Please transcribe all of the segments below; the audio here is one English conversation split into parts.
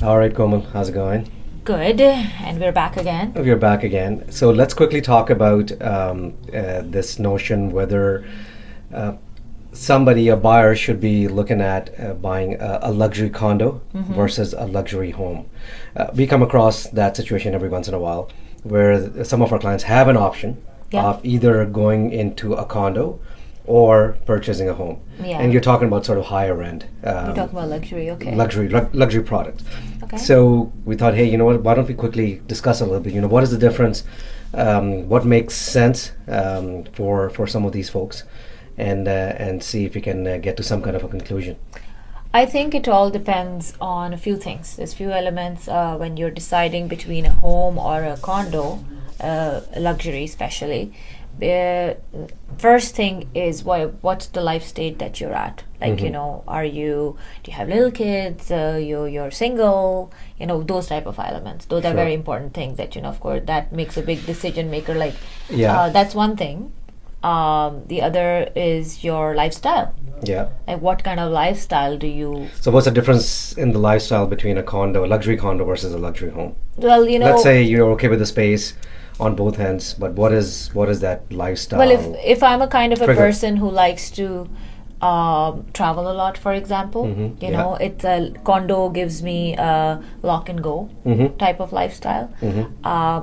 All right, Komal, how's it going? Good, and we're back again. We're back again. So let's quickly talk about this notion whether uh, somebody, a buyer, should be looking at buying a luxury condo versus a luxury home. We come across that situation every once in a while where some of our clients have an option Yeah. of either going into a condo or purchasing a home. Yeah. And you're talking about sort of higher end. We're talking about luxury, okay. Luxury products. Okay. So we thought, hey, you know what? Why don't we quickly discuss a little bit? What is the difference? What makes sense for some of these folks, and see if we can get to some kind of a conclusion. I think it all depends on a few things. There's few elements when you're deciding between a home or a condo, luxury especially. The first thing is what's the life state that you're at? Like, do you have little kids? You're single? Those type of elements. Those are Sure. very important things that, of course, that makes a big decision maker. Like, Yeah. that's one thing. The other is your lifestyle. Yeah. Like, what kind of lifestyle do you? So what's the difference in the lifestyle between a luxury condo versus a luxury home? Well, Let's say you're okay with the space on both ends, but what is that lifestyle? Well, if I'm a kind of a trigger? person who likes to travel a lot, for example, yeah. it's a condo gives me a lock and go type of lifestyle.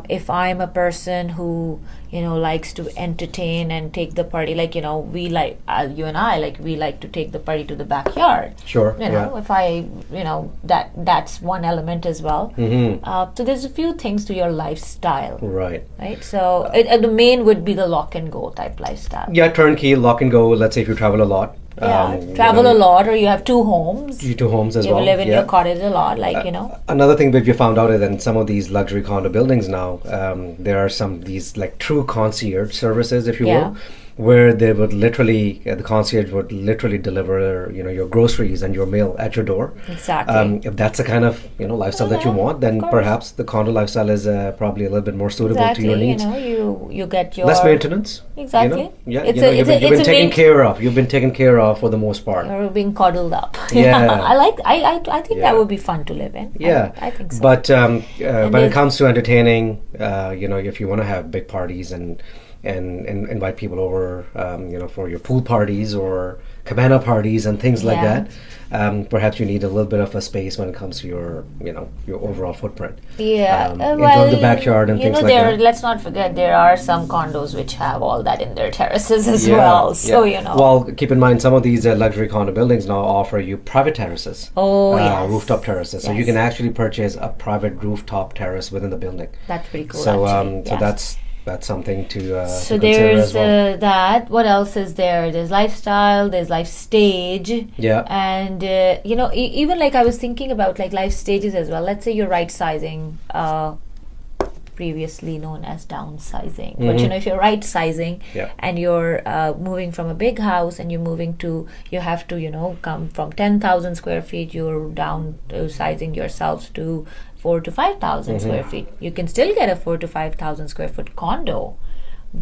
If I'm a person who likes to entertain and take the party, like we like you and I, like we like to take the party to the backyard. Sure. If I that's one element as well. So there's a few things to your lifestyle. Right. Right, so the main would be the lock and go type lifestyle. Yeah, turnkey, lock and go. Let's say if you travel a lot. Yeah, travel a lot, or you have two homes. You two homes as You well. live in yeah. your cottage a lot, like Another thing that we found out is that in some of these luxury condo buildings now, there are some of these like true concierge services, if you Yeah. will, where they would literally, the concierge would literally deliver, your groceries and your mail at your door. Exactly. If that's the kind of lifestyle that you Yeah, want, then of course. perhaps the condo lifestyle is probably a little bit more suitable to your needs. You get your Less maintenance. Exactly. Yeah, It's you've been taken main- care of. You've been taken care of for the most part. You're being coddled up. Yeah. I think Yeah. that would be fun to live in. Yeah, I think so. But when it there's- comes to entertaining, if you want to have big parties and invite people over, for your pool parties or cabana parties and things like Yeah. that, perhaps you need a little bit of a space when it comes to your overall footprint. Yeah, enjoy the backyard and things like that. Let's not forget there are some condos which have all that in their terraces as Yeah, well. So yeah. Well, keep in mind some of these luxury condo buildings now offer you private terraces. Oh, yes. Rooftop terraces. So you Yes. can actually purchase a private rooftop terrace within the building. That's pretty cool. So, actually. so Yes. that's something to So consider there's as well. that. What else is there? There's lifestyle. There's life stage. Yeah. And even like I was thinking about like life stages as well. Let's say you're right sizing. Previously known as downsizing, but if you're right sizing Yeah. and you're moving from a big house and you have to come from 10,000 square feet, you're downsizing yourselves to 4 to 5,000 square feet. You can still get a 4 to 5,000 square foot condo,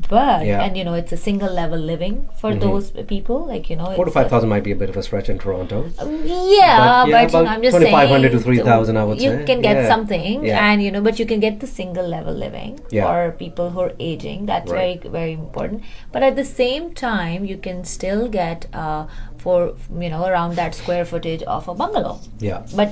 but Yeah. and it's a single level living for those people, like 4 to it's 5,000 might be a bit of a stretch in Toronto. yeah, but about I'm just saying 2,500 to 3,000, I would you say. can get Yeah. something, Yeah. and but you can get the single level living Yeah. for people who are aging. That's Right. very very important. But at the same time, you can still get for around that square footage of a bungalow. Yeah, But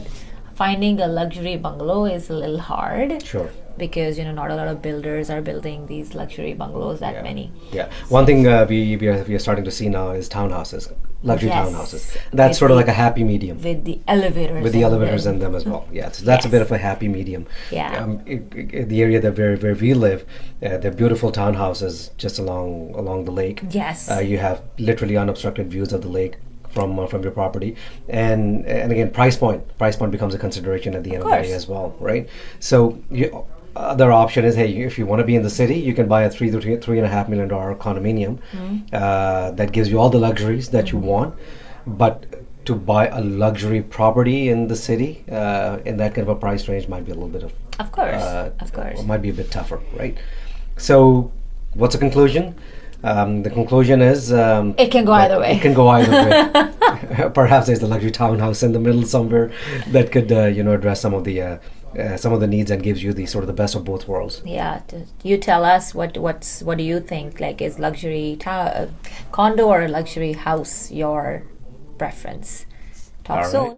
finding a luxury bungalow is a little hard sure. because not a lot of builders are building these luxury bungalows that Yeah. many. Yeah. One thing we are starting to see now is townhouses, luxury Yes. townhouses. That's With sort of the- like a happy medium. With the elevators. With the in elevators them. in them as well. Yeah, so that's a Yes. bit of a happy medium. Yeah. The area that where we live, they're beautiful townhouses just along the lake. Yes. You have literally unobstructed views of the lake from your property, and again, price point becomes a consideration at the end of the day course. as well, right? So other option is, hey, if you want to be in the city, you can buy a $3.5 million condominium that gives you all the luxuries that you want, but to buy a luxury property in the city in that kind of a price range might be a little bit Of course. might be a bit tougher, right? So what's the conclusion? The conclusion is It can go that either way. It can go either way. Perhaps there's a luxury townhouse in the middle somewhere that could address some of the needs and gives you the sort of the best of both worlds. Yeah, you tell us what do you think? Like, is condo or a luxury house your preference? Talk All right. soon.